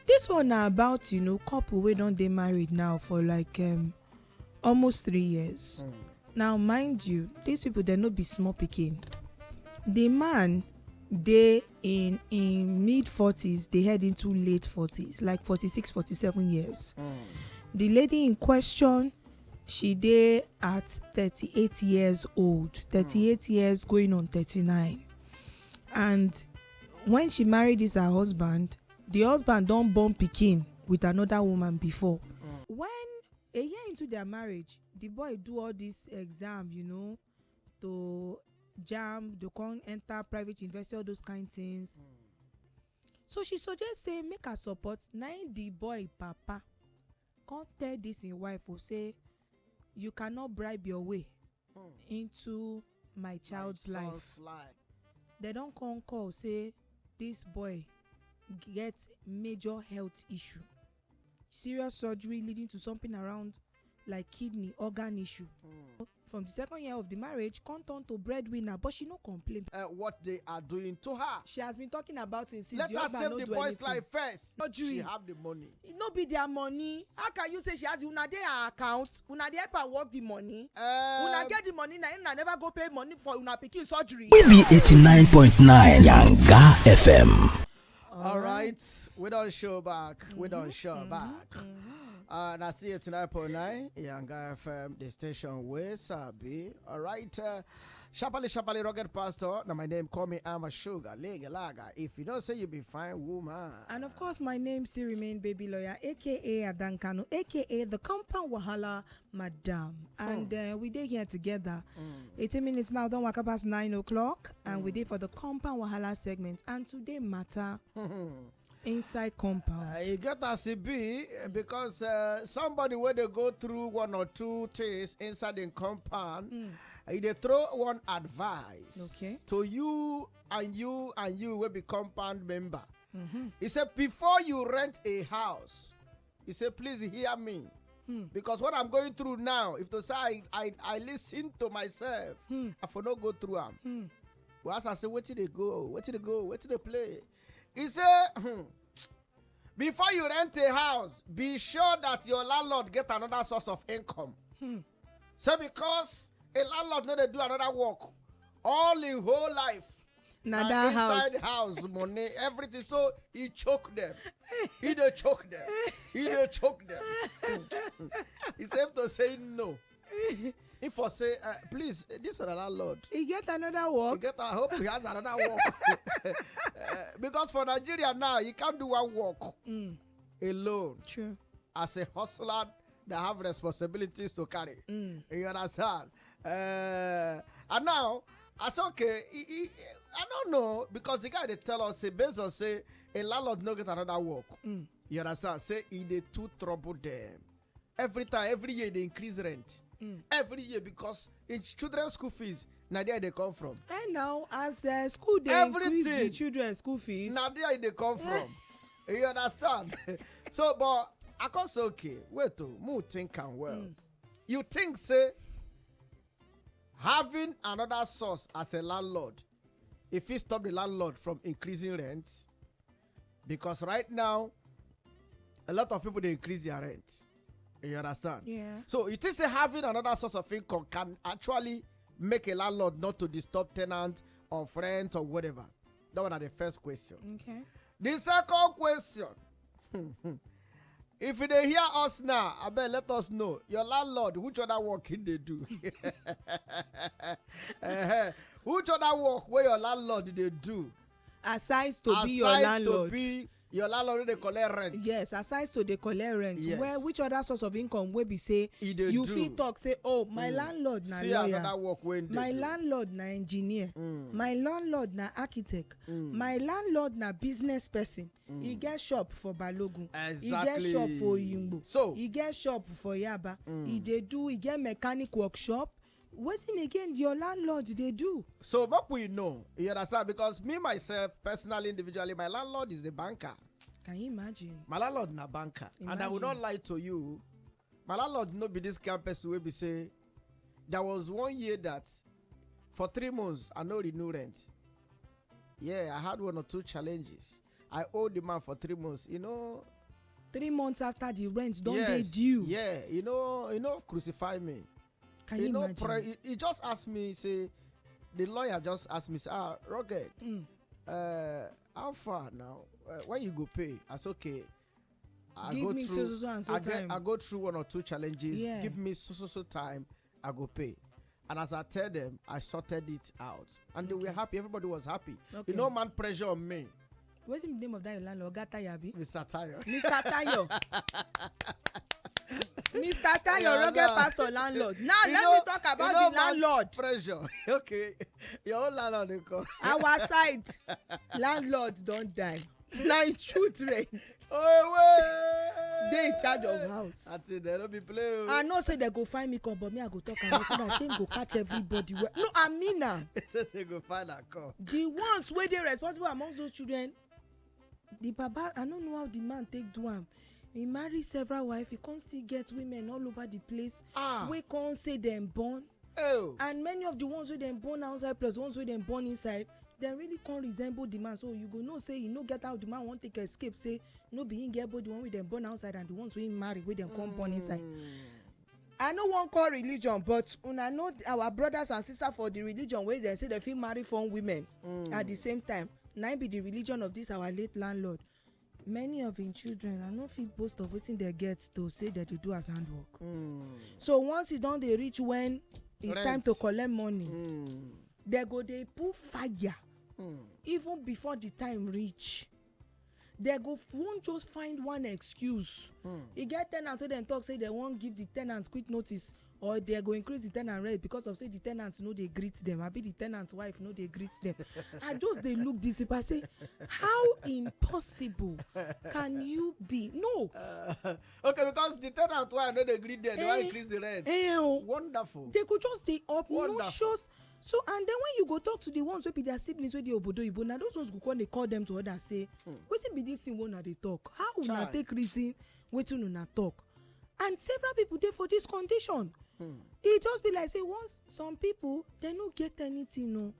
This one na about couple wey don dey married now for like almost 3 years. Now mind you, these people dem no be small pikin. The man dey in mid 40s, they head into late 40s, like 46, 47 years. The lady in question, she dey at 38 years old, 38 years going on 39. And when she married this her husband, the husband don born pikin with another woman before. When a year into their marriage, the boy do all this exam, to jam, to come enter private university, all those kind things. So she suggest say make her support. Na the boy papa come tell this in wife say you cannot bribe your way into my child's life. They don come call say this boy get major health issue, serious surgery leading to something around like kidney organ issue. From the second year of the marriage, come turn to breadwinner, but she no complain. What they are doing to her. She has been talking about it since. Let her save the boy's life first. She have the money. It no be their money. How can you say she has una dey her account? Una dey help her work the money. Una get the money, una never go pay money for una pikin surgery. We be 89.9 Yanga FM. All right, we don't show back. We don't show back. And I see 89.9 Yanga FM, the station where Sabi. All right, Shapali, Rocket Pastor. Now my name, call me I'm a sugar, leg lager. If you don't say you be fine, woman. And of course, my name still remain Baby Lawyer, aka Adankano, aka the Compound Wahala Madam. And we did here together. 18 minutes now, don't wake up past 9 o'clock. And we did for the Compound Wahala segment. And today matter. Inside compound. You get as it be because somebody where they go through one or two things inside the compound, they throw one advice to you will be compound member. He said, before you rent a house, he said, please hear me. Because what I'm going through now, if to say I listen to myself, I for not go through them. Well, as I say, where did they go? Where did they go? Where did they play? He said, before you rent a house, be sure that your landlord get another source of income. So because a landlord know they do another work all in whole life. Another house money, everything. So he choke them. He dey choke them. He dey choke them. It's safe to say no. If I say, please, this is a landlord. He get another work. I hope he has another work. Because for Nigeria now, you can't do one work alone. True. As a hustler that have responsibilities to carry. You understand? And now, I say, okay, I don't know, because the guy they tell us, say, based on say, a landlord no get another work. You understand? Say, he dey too trouble them. Every year they increase rent. Every year, because in children's school fees, now there they come from. And now, as school they increase the children's school fees, now there they come from. You understand? So, but I can say, okay, wait to move think and well. You think, say, having another source as a landlord, if you stop the landlord from increasing rents, because right now, a lot of people they increase their rent. You understand? Yeah. So it is having another source of income can actually make a landlord not to disturb tenants or friends or whatever. That one is the first question. Okay. The second question. If they hear us now, I bet let us know. Your landlord, which other work did they do? Which other work where your landlord did they do? Aside to be your landlord. To be your landlord they collect rent. Yes, aside to they collect rent. Yes. Where which other source of income will be say you feel talk say, oh, my landlord na see lawyer. Another work when My landlord na engineer. My landlord na architect. My landlord na business person. He get shop for Balogun. Exactly. He get shop for Yimbo. So he get shop for Yaba. He get mechanic workshop. What's in again your landlord they do? So what we know, you understand? Because me myself, personally, individually, my landlord is a banker. Can you imagine? My landlord na banker. And I will not lie to you. My landlord no be this campus where we say there was 1 year that for 3 months I no renew rent. Yeah, I had 1 or 2 challenges. I owe the man for 3 months. 3 months after the rent don't yes, they due? Yeah, crucify me. Can you imagine? He just asked me, say, the lawyer just asked me, say, Rugged, how far now? When you go pay? I said, okay. Give me so and so time. I go through 1 or 2 challenges. Yeah. Give me so time. I go pay. And as I tell them, I sorted it out. And they were happy. Everybody was happy. Okay. Man pressure on me. What's the name of that landlord? Gatayabi? Mr. Tayo. Mr. Tayo. Mr. Tayo, Rugged Pastor Landlord. Now let me talk about the landlord. Pressure. Okay. Your own landlord they call. Our side, landlord don't die. 9 children. Oh, they in charge of house. I think they don't be playing. I know say they go find me come, but me I go talk and say that shame go catch everybody. No, I mean now. They go find a call. The ones where they responsible amongst those children, the baba, I don't know how the man take do am. He marry several wives, he can't still get women all over the place. We can't say them born. Oh. And many of the ones where them born outside plus ones where them born inside, they really can't resemble the man. So you go no say you no get out the man won't take escape. Say no be him get both the one with them born outside and the ones where him marry with them come born inside. I know one call religion, but I know our brothers and sisters for the religion where they say they feel marry from women at the same time. Now be the religion of this our late landlord. Many of his children are not fit boast of wetin they get to say that they do as handwork. So once you don't they reach when it's time to collect money, they go they put fire. Even before the time reach, they go won't just find one excuse. You get tenants wey dem talk say they won't give the tenants quick notice, or they go increase the tenant rate because of say the tenants no dey greet them. Abi the tenant's wife no dey greet them. I just they look this if I say, how impossible can you be? No. Okay, because the tenant wife no dey greet them, they want increase the rent. Wonderful. They could just stay obnoxious. So and then when you go talk to the ones wey be their siblings wey dey obodo ibo, na those ones go come dey call them to others say, wetin be this thing wey una dey talk? How una take reason wetin una talk? And several people dey for this condition. E just be like say once some people they no get anything, no.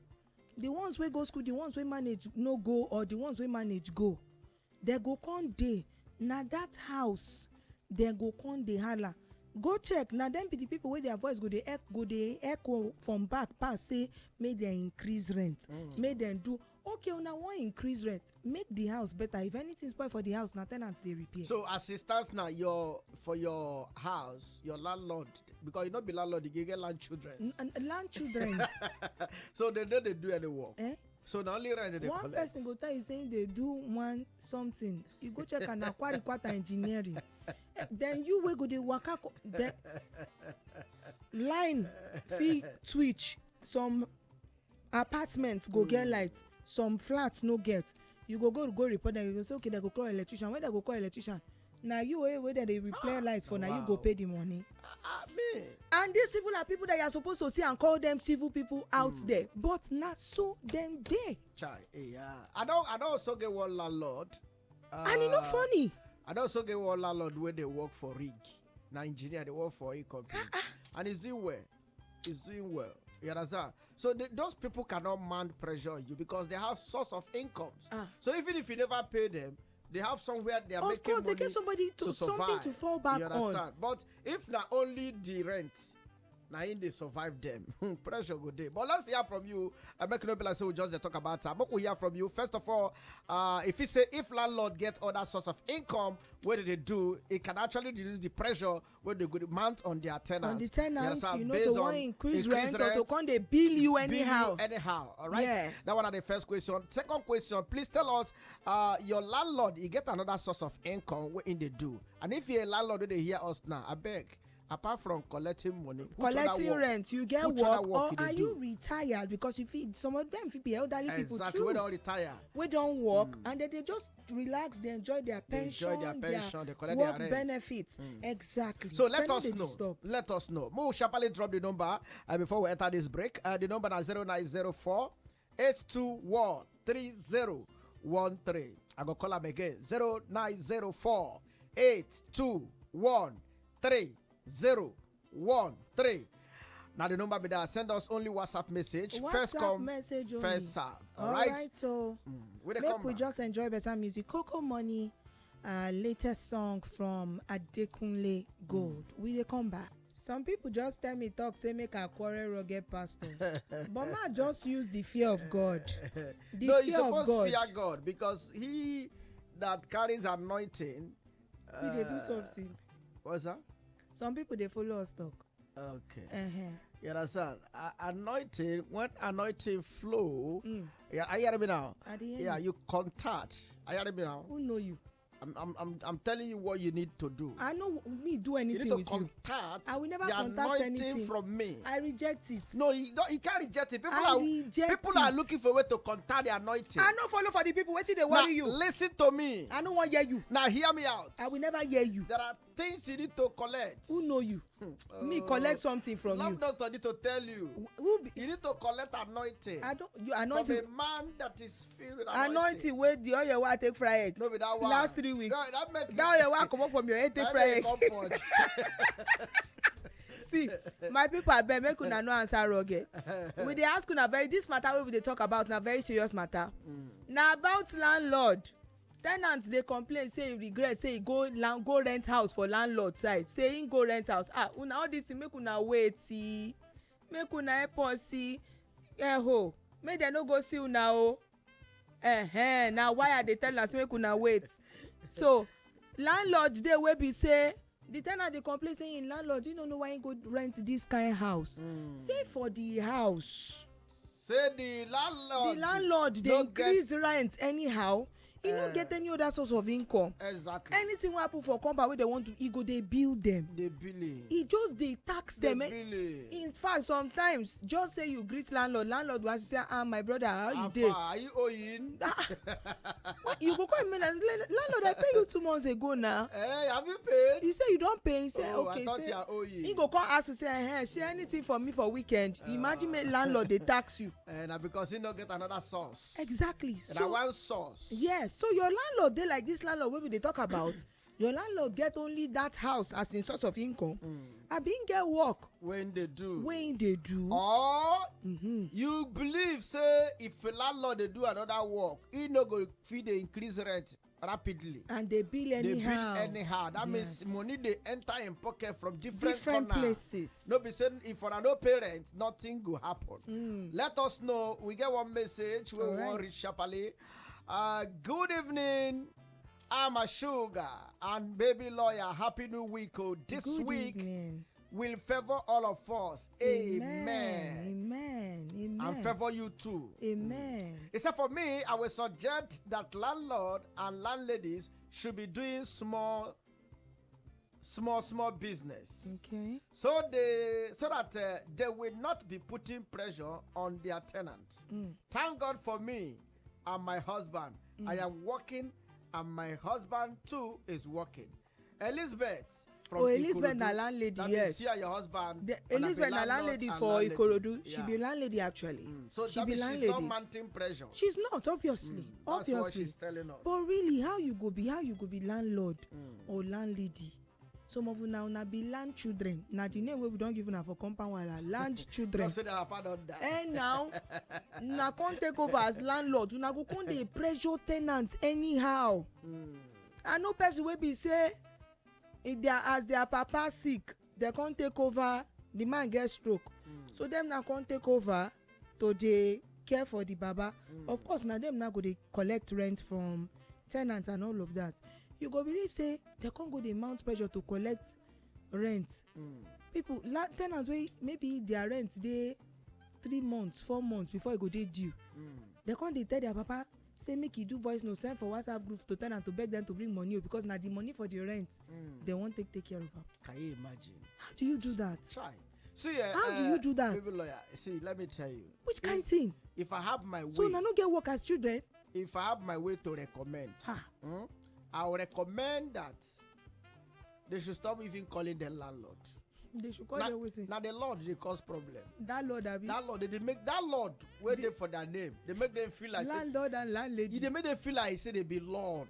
The ones wey go school, the ones wey manage no go, or the ones wey manage go, they go come dey na that house. They go come dey holla. Go check na them be the people wey their voice go dey echo from back pass say make dem increase rent, make dem do okay una wan increase rent, make the house better. If anything spoil for the house, na tenants dey repair. So as it stands now, for your house, your landlord, because you not be landlord, you get land children. Land children. So they know they do any work. So the only rent they one collect. Person go tell you saying they do one something, you go check an quarter engineering. Then you will go the waka the line fee twitch. Some apartments go get light, some flats no get. You go report them. You go say okay, they go call electrician. When they go call electrician, now you whether they repair lights for now you go pay the money. And these people are people that you are supposed to see and call them civil people out there, but not so then they. I don't also get one landlord. And it's not funny. I don't also get one landlord where they work for rig. Now engineer, they work for a company. And it's doing well. It's doing well. You understand? So those people cannot mount pressure on you because they have source of incomes. So even if you never pay them, they have somewhere they are making money. Of course, they get somebody to something to fall back on. But if not only the rent, now in they survive them, pressure go day. But let's hear from you. I make no be like say we just talk about time. But we hear from you. First of all, if landlord get other source of income, what do they do? It can actually reduce the pressure where they go mount on their tenants. On the tenants, you know, to want increase rent or to come they bill you anyhow. All right. Yeah. That one are the first question. Second question, please tell us, your landlord, you get another source of income. What in they do? And if you're a landlord, they hear us now, I beg. Apart from collecting money, collecting rent, you get work, or are you retired? Because you feel some of them be elderly people too. We don't retire. We don't work, and then they just relax. They enjoy their pension, they collect work their benefits. Exactly. So let us know. Let us know. Mo sharply drop the number before we enter this break. The number is 0904 821 3013. I go call them again. 0904 821 3013. Now the number be there. Send us only WhatsApp message. WhatsApp First come, message only. first serve. All right, so Make we just enjoy better music. Coco Money, latest song from Adekunle Gold. We dey come back. Some people just tell me talk say make a quarrel rugged pastor, but ma just use the fear of God. The no, fear you're supposed of God. to fear God because he that carries anointing. We dey do something. What's that? Some people they follow us talk. Okay. You understand? Anointing, when anointing flow, yeah, are you hearing me now? Yeah, you contact. Are you hearing me now? Who know you? I'm telling you what you need to do. I know me do anything you need with to contact you. I will never the contact anointing anything from me. I reject it. No, you can't reject it. People are looking for a way to contact the anointing. I no follow for the people. Wetin dey worry you? Listen to me. I no wan hear you. Now hear me out. I will never hear you. There are things you need to collect. Who know you? Me collect something from you. Love doctor need to tell you. You need to collect anointing. I don't. You anointing. From a man that is filled with anointing. Wey the oil wey I take fry egg. No be that one. Last 3 weeks. No, that oil wey I comot from your head take fry egg. See, my people abeg make una no answer rugged. We dey ask una this matter wey we dey talk about na very serious matter. Na about landlord. Tenants dey complain say e regret say e go rent house for landlord side. Say im go rent house. Una all this thing make una wait see. Make una help us see. Make dem no go see una o. Na why I dey tell una say make una wait. So landlord dey wey be say the tenant dey complain say im landlord you no know why im go rent this kind house. Say for the house. Say the landlord dey increase rent anyhow. E no get any other source of income. Exactly. Anything wey happen for compound wey dem want to e go dey bill dem. Dey billing. E just dey tax dem. In fact sometimes just say you greet landlord go ask you say my brother how you dey. Are you owing? You go call me landlord I pay you 2 months ago now. Hey, have you paid? You say you don pay. You say okay. I thought you are owing. He go come ask you say share anything for me for weekend. Imagine make landlord dey tax you. Na because he no get another source. Exactly. Na one source. Yes. So your landlord dey like this landlord wey we dey talk about. Your landlord get only that house as in source of income. Abi him get work. When they do. Or you believe say if a landlord dey do another work, he no go fit dey increase rent rapidly. And they bill anyhow. That means money dey enter in pocket from different places. No be saying if una no pay rent, nothing go happen. Let us know. We get one message we want reach sharply. Good evening. I'm a sugar and baby lawyer. Happy new week. This week will favor all of us. Amen. And favor you too. Amen. Except for me, I will suggest that landlord and landladies should be doing small business. Okay. So that they will not be putting pressure on their tenants. Thank God for me and my husband. I am working and my husband too is working. Elizabeth from Elizabeth na landlady. Yes. You and your husband. Elizabeth na landlady for Ikorodu. She be landlady actually. So she be landlady. She's not mounting pressure. She's not obviously. That's what she's telling us. But really, how you go be landlord or landlady? Some of una be land children. Now the name we don't give una for Compound Wahala, land children. Don't say that part of that. And now, una can't take over as landlord. Una go come dey pressure tenants anyhow. I know person wey be say, as their papa sick, they can't take over. The man get stroke, so them now can't take over to dey care for the baba. Of course, now them now go dey collect rent from tenants and all of that. You go believe say they can't go the mount pressure to collect rent. People tenants wey maybe their rent dey 3 months 4 months before e go dey due. They can't dey tell their papa say make e do voice note, send for WhatsApp group to tenant to beg them to bring money because na the money for the rent they won't take care of am. Can you imagine? How do you do that? Try. See, how do you do that? Baby lawyer, see, let me tell you. Which kind thing? If I have my way. So na no get work as children? If I have my way to recommend. I would recommend that they should stop even calling them landlord. They should call them wetin? Now the Lord they cause problem. That Lord abi? That Lord they make that Lord wait there for their name. They make them feel like landlord and landlady. They make them feel like say they be Lord.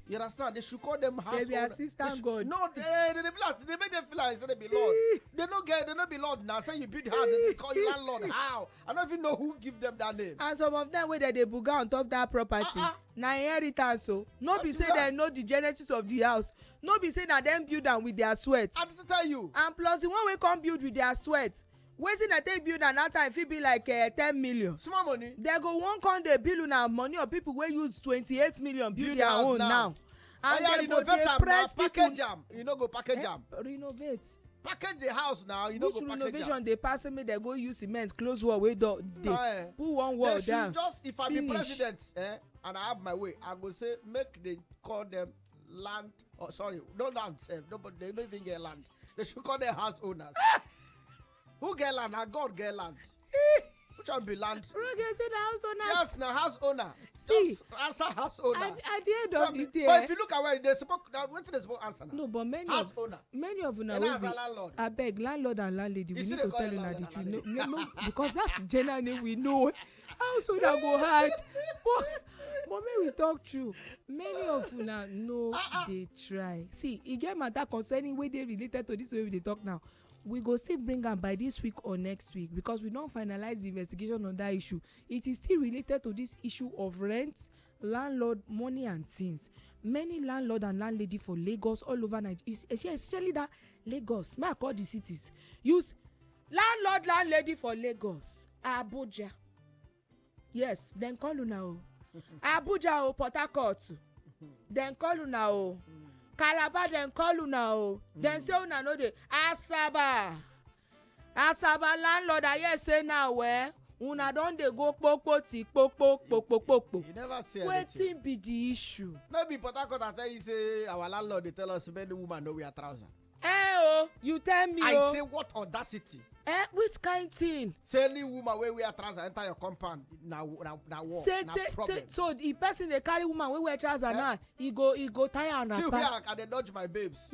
You understand? They should call them house They be owners. assistant God. No, they make them feel like they be Lord. They don't be Lord now. Say you build house, they call you landlord. How? I don't even know who give them that name. And some of them wey they buga on top that property. Na inheritance o. No be say dem know the genesis of the house. No be say na dem build am with their sweat. I to tell you. And plus the one wey come build with their sweat. Wetin I take build am that time fit be like 10 million. Small money. They go one come dey bill una money of people wey use 28 million build their own now. And they go dey press people. Package am. You no go package am. Renovate. Package the house now. You no go package am. Which renovation dey pass me? They go use cement close wall wey dey put one wall down. Just if I be president and I have my way, I go say make they call them land. Oh, sorry, no land. Nobody, they don't even get land. They should call them house owners. Who get land? And God get land. Which one be land? Roger said house owners. Yes, now house owner. See, just answer house owner. At the end of the day. But if you look at where they supposed, what they supposed answer now? No, but house owner. Many of una will be landlord. I beg landlord and landlady. We need to tell una the truth. No, because that's the general name we know. House owner go hard. But may we talk true. Many of una know they try. See, e get matter concerning wey dey related to this way we dey talk now. We go still bring am by this week or next week because we don't finalize the investigation on that issue. It is still related to this issue of rent, landlord, money and things. Many landlord and landlady for Lagos all over Nigeria, especially that Lagos, may I call the cities, use landlord, landlady for Lagos, Abuja. Yes, then call una o. Abuja o, Port Harcourt. Then call una o. Calabar dem call una o. Dem say una no dey. Asaba landlord I hear say now una don dey go kpokpo. You never say anything. Wetin be the issue? No be Port Harcourt I tell you say our landlord dey tell us make the woman no wear trouser. You tell me I say what audacity? Which kind thing? Say any woman wey wear trouser enter your compound na war, na problem. So the person dey carry woman wey wear trouser now, he go tie her wrapper. See where I dey dodge my babes.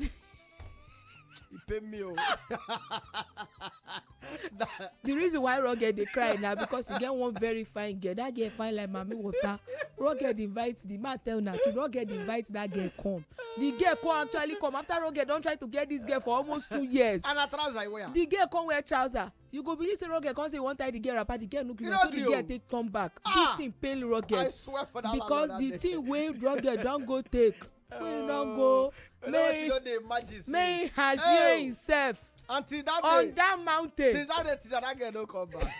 You pay me o. The reason why Rugged dey cry now because he get one very fine girl. That girl fine like Mami Water. Rugged invite the man tell na to Rugged invite that girl come. The girl come actually come after Rugged don try to get this girl for almost 2 years. And a trouser wear. The girl come wear trouser. You go believe say Rugged come say one tie the girl wrapper. The girl no gree so the girl take come back. This thing pain Rugged. I swear for that. Because the thing wey Rugged don go take. Wey don go. May Hajie himself until that on day, that mountain. Since that day, that girl don't come back.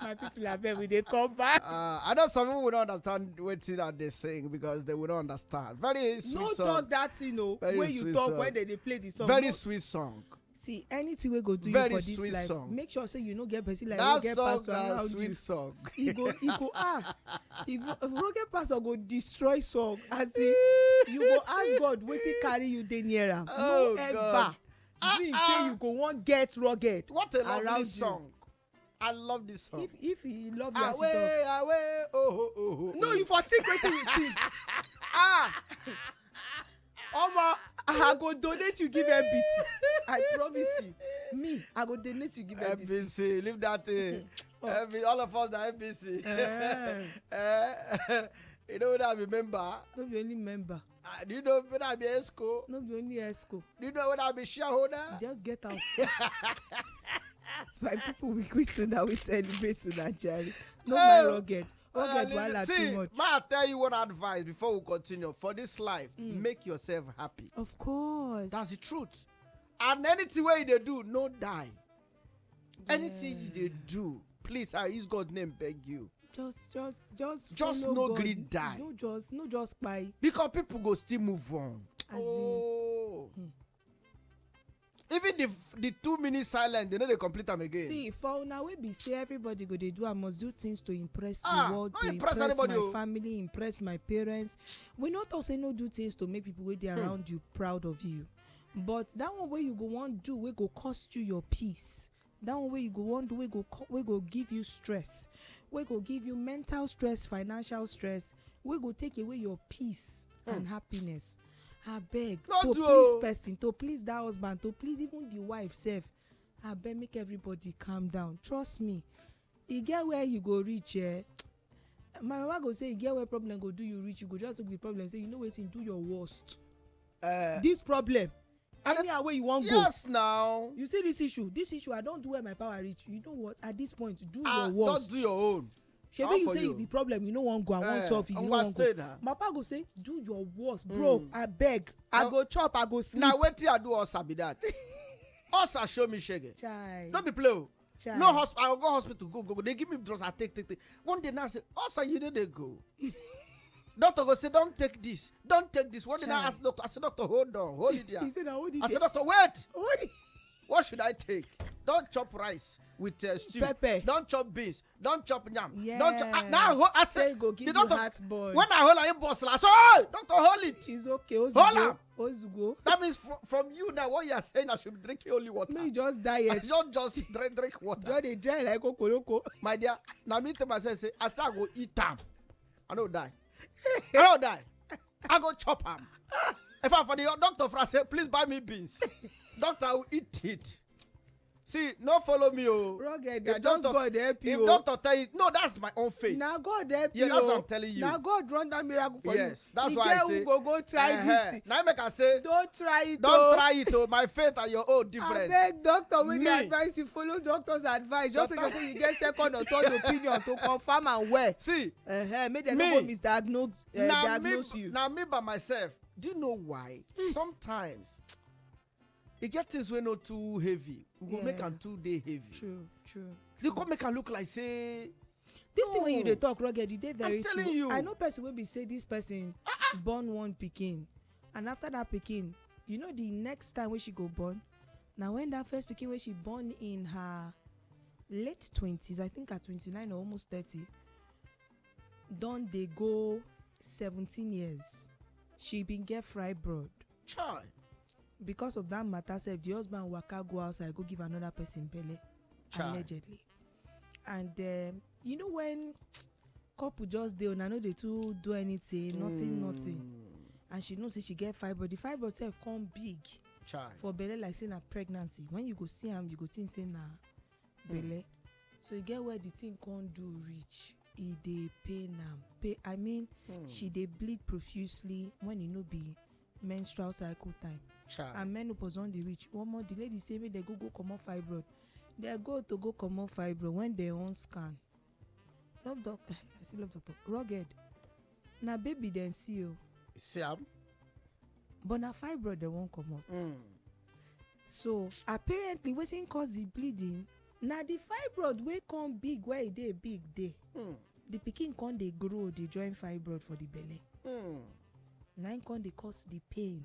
My people are very they come back. I know some people will not understand what that they sing because they will not understand. Very sweet no song. No talk that you know when you talk song. When they play the song. Very sweet song. See anything we go do very you for this life. Song. Make sure say you no get person like that get song, pastor around sweet you. Song. He go if Rocket pastor go destroy song as in you go ask God wetin carry you dey near am. Oh, no ever God. dream say you go wan get rugged. What a lovely song. I love this song. If he love you as you talk. Oh. No, you for sing wetin you sing. Omo, I go donate you give NBC. I promise you. Me, I go donate you give NBC. NBC, leave that thing. All of us are NBC. You know what I remember? No be only member. Do you know when I be ESCO? No be only ESCO. Do you know when I be shareholder? Just get out. My people, we greet you that we celebrate with that Jerry. No my rugged. Rugged wahala too much. Ma, tell you one advice before we continue. For this life, make yourself happy. Of course. That's the truth. And anything where you do, no die. Yeah. Anything you do, please, I use God's name, beg you. Just no greed die. No just buy. Because people go still move on. Even the 2 minutes silent, they know they complete them again. See, for now we be say everybody go they do. I must do things to impress the world, to impress my family, impress my parents. We not also no do things to make people wait around you proud of you. But that one way you go want do, we go cost you your peace. That one way you go want do, we go give you stress. We go give you mental stress, financial stress. We go take away your peace and happiness. I beg to please person, to please that husband, to please even the wife self. I beg make everybody calm down. Trust me. You get where you go reach my mama go say, get where problem go do you reach. You go just look the problem, say, you know wetin, do your worst. This problem. Anyhow way you want go. Yes, now. You see this issue, I don't do where my power reach. You know what? At this point, do your worst. Just do your own. Shebi you say the problem, you no wan go, I wan solve it, you no wan go. My papa go say, do your worst, bro. I beg, I go chop, I go sleep. Now wetin I do also be that. Also show me shege. Chai. Don't be play. Chai. No hospital. I will go hospital. Go. They give me drugs. I take. One day now I say, also you know they go. Doctor go say, don't take this. One day now I ask doctor. I say, doctor, hold on, hold it there. He said, hold it. I said, doctor, wait. What should I take? Don't chop rice with stew. Pepper. Don't chop beans. Don't chop yam. Yeah. Don't chop. Now I say, go give doctor, you heartburn. when I hold him boss, I say, oh, doctor, hold it. It's okay. Hold. That means from you now, what you are saying, I should be drinking only water. Me just diet. I don't just drink water. Just dey dry like kokoroko. My dear, now me tell myself, say, as I go eat them, I don't die. I go chop them. If I for the doctor, I say, please buy me beans. Doctor, I will eat it. See, no follow me, oh. Rugged, just God help you. If doctor tell you, no, that's my own faith. Now God help you. Yeah, that's what I'm telling you. Now God run that miracle for you. Yes, that's why I say. Go try this thing. Now make I say. Don't try it. Don't try it, oh. My faith and your own different. I beg doctor when they advise you, follow doctor's advice. Just because you get second or third opinion to confirm and where. See, make them not misdiagnose you. Now me by myself. Do you know why? Sometimes. It get things wey not too heavy. We go make am too dey heavy. True. They come make am look like say. This thing when you dey talk rugged, it dey very true. I'm telling you. I know person wey be say this person born one pikin, and after that pikin, you know the next time when she go born, now when that first pikin when she born in her late 20s, I think at 29 or almost 30, don dey go 17 years. She been get fibroid. Child. Because of that matter, sef the husband waka go outside go give another person belle, allegedly. And you know when couple just dey una no dey too do anything, nothing, and she know say she get fibroid. The fibroid sef come big for belle like say na pregnancy. When you go see am, you go think say na belle. So you get where the thing can't do reach. E dey pain am. I mean, she dey bleed profusely when e no be menstrual cycle time. And menopause on the reach. One more, the lady say me they go comot fibroid. They go comot fibroid when they on scan. Love doctor, I see love doctor. Rugged. Na baby then see you. See am. But na fibroid they won't comot. So apparently wetin cause the bleeding. Na the fibroid wey come big where e dey big dey. The pikin come dey grow, dey join fibroid for the belly. Na im come dey cause the pain.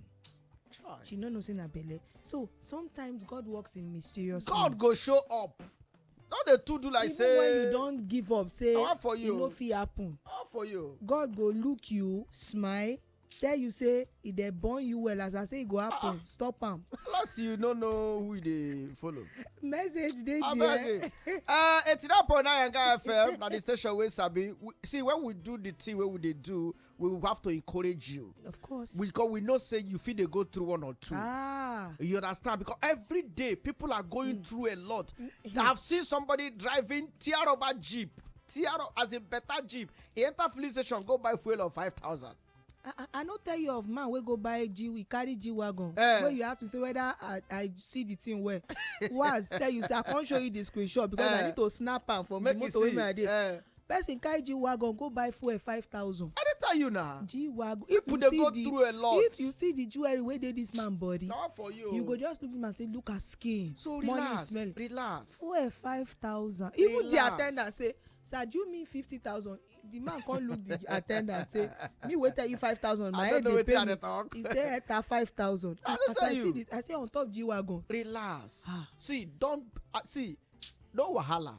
She no know say na belle. So sometimes God works in mysterious ways. God go show up. Not the two do like even say. Even when you don't give up, say for you. E no fit happen. How for you? God go look you, smile, tell you say e dey born you well. As I say e go happen, stop am. Plus you no know who they follow. Message dey there. 89.9 Yanga FM. Now the station wey sabi. See when we do the thing wey we dey do, we will have to encourage you. Of course. Because we know say you feel they go through one or two. You understand? Because every day people are going through a lot. I have seen somebody driving tear over jeep, as a better jeep. He enter filling station, go buy fuel of 5,000. I no tell you of man wey go buy we carry G-Wagon. Where you ask me say whether I see the thing well. Was tell you say I can't show you the screenshot because I need to snap am from the motor wey I dey. Person carry G-Wagon go buy fuel 5,000. I dey tell you now. G-Wagon. People dey go through a lot. If you see the jewelry wey dey this man body, not for you. You go just look him and say look at skin. So relax, relax. Fuel 5,000. Even the attendant say, sir, do you mean 50,000? The man can't look the attendant say, me wait tell you 5,000. My head dey pain me. He say enter 5,000. As I see this, I say on top G-Wagon. Relax. See, don't see. No wahala.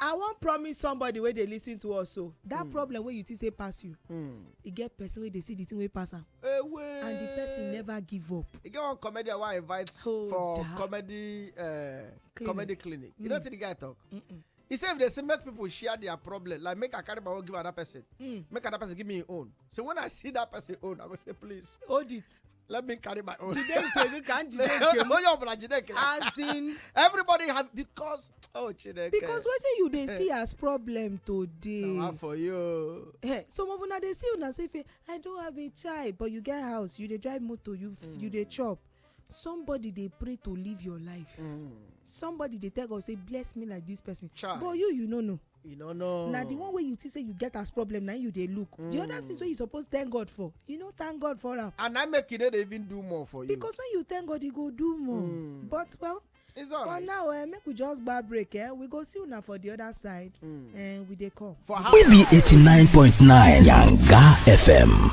I won't promise somebody where they listen to us. So that problem where you think say pass you, you get person where they see the thing where pass am, and the person never give up. You get one comedian who I invite for comedy clinic. You know what the guy talk? He said if they say make people share their problem, like make a carry my own give another person, make another person give me his own. So when I see that person own, I go say please hold it. Let me carry my own. As in, everybody have because because what say you they see as problem today. No, for you. Hey, some of una they see una say, I don't have a child, but you get house, you they drive motor, you they chop. Somebody they pray to live your life. Somebody they tell God say, bless me like this person. Child. But you don't know. You don't know. Now the one way you say you get as problem, now you they look. The other things where you supposed to thank God for, thank God for them. And I make it even do more for you. Because when you thank God, you go do more. But well, it's all right. For now, make we just bar break. We go see una for the other side, and we they come. We be 89.9 Yanga FM.